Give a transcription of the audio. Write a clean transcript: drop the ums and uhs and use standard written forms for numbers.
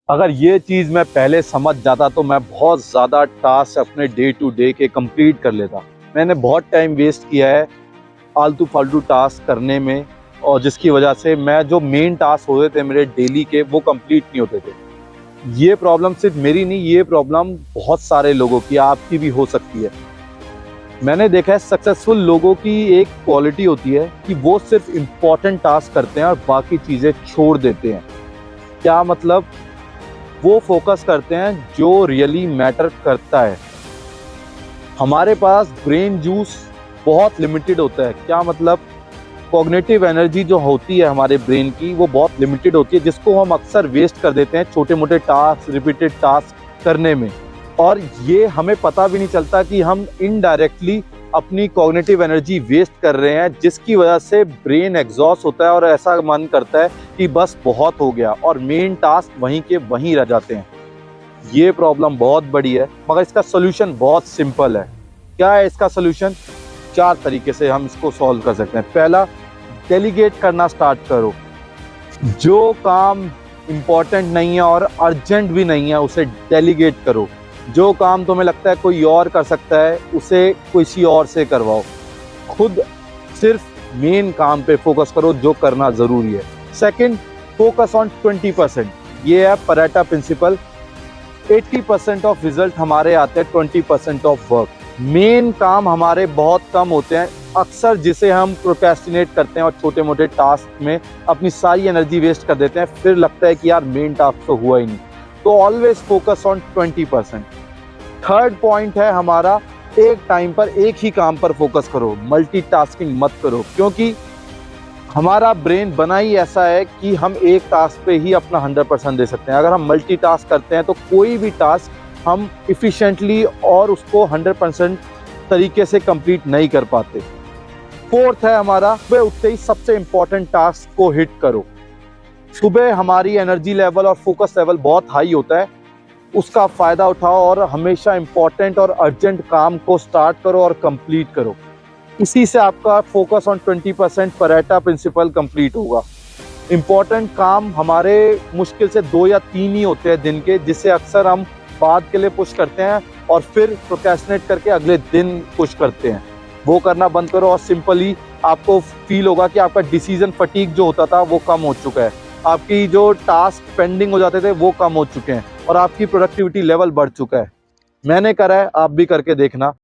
अगर ये चीज़ मैं पहले समझ जाता तो मैं बहुत ज़्यादा टास्क अपने डे टू डे के कंप्लीट कर लेता। मैंने बहुत टाइम वेस्ट किया है आलतू फालतू टास्क करने में, और जिसकी वजह से मैं जो मेन टास्क होते थे मेरे डेली के वो कंप्लीट नहीं होते थे। ये प्रॉब्लम सिर्फ मेरी नहीं, ये प्रॉब्लम बहुत सारे लोगों की, आपकी भी हो सकती है। मैंने देखा है सक्सेसफुल लोगों की एक क्वालिटी होती है कि वो सिर्फ इम्पोर्टेंट टास्क करते हैं और बाकी चीज़ें छोड़ देते हैं। क्या मतलब? वो फोकस करते हैं जो रियली मैटर करता है। हमारे पास ब्रेन जूस बहुत लिमिटेड होता है। क्या मतलब? कॉग्निटिव एनर्जी जो होती है हमारे ब्रेन की वो बहुत लिमिटेड होती है, जिसको हम अक्सर वेस्ट कर देते हैं छोटे मोटे टास्क, रिपीटेड टास्क करने में। और ये हमें पता भी नहीं चलता कि हम इनडायरेक्टली अपनी कॉग्निटिव एनर्जी वेस्ट कर रहे हैं, जिसकी वजह से ब्रेन एग्जॉस्ट होता है और ऐसा मन करता है कि बस बहुत हो गया, और मेन टास्क वहीं के वहीं रह जाते हैं। ये प्रॉब्लम बहुत बड़ी है, मगर इसका सोल्यूशन बहुत सिंपल है। क्या है इसका सोल्यूशन? 4 तरीके से हम इसको सॉल्व कर सकते हैं। पहला, डेलीगेट करना स्टार्ट करो। जो काम इम्पोर्टेंट नहीं है और अर्जेंट भी नहीं है उसे डेलीगेट करो। जो काम तुम्हें लगता है कोई और कर सकता है उसे किसी और से करवाओ। खुद सिर्फ मेन काम पे फोकस करो जो करना ज़रूरी है। Second, focus on 20%। ये है परेटो प्रिंसिपल। 80% ऑफ रिजल्ट हमारे आते हैं 20% ऑफ वर्क। मेन काम हमारे बहुत कम होते हैं अक्सर, जिसे हम प्रोक्रेस्टिनेट करते हैं और छोटे मोटे टास्क में अपनी सारी एनर्जी वेस्ट कर देते हैं। फिर लगता है कि यार मेन टास्क तो हुआ ही नहीं। तो always focus on 20%। Third point है हमारा, एक टाइम पर एक ही काम पर फोकस करो, मल्टीटास्किंग मत करो। क्योंकि हमारा ब्रेन बना ही ऐसा है कि हम एक टास्क पे ही अपना 100% दे सकते हैं। अगर हम मल्टीटास्क करते हैं तो कोई भी टास्क हम इफ़िशिएंटली और उसको 100% तरीके से कंप्लीट नहीं कर पाते। फोर्थ है हमारा, सुबह उठते ही सबसे इंपॉर्टेंट टास्क को हिट करो। सुबह हमारी एनर्जी लेवल और फोकस लेवल बहुत हाई होता है, उसका फ़ायदा उठाओ और हमेशा इंपॉर्टेंट और अर्जेंट काम को स्टार्ट करो और कंप्लीट करो। इसी से आपका focus on 20% Pareto principle complete होगा। इंपॉर्टेंट काम हमारे मुश्किल से 2 या 3 ही होते हैं दिन के, जिसे अक्सर हम बाद के लिए पुश करते हैं और फिर प्रोक्रेस्टिनेट करके अगले दिन पुश करते हैं। वो करना बंद करो और सिंपली आपको फील होगा कि आपका डिसीजन फटीग जो होता था वो कम हो चुका है। आपकी जो टास्क पेंडिंग हो जाते थे वो कम हो चुके हैं और आपकी प्रोडक्टिविटी लेवल बढ़ चुका है। मैंने करा है, आप भी करके देखना।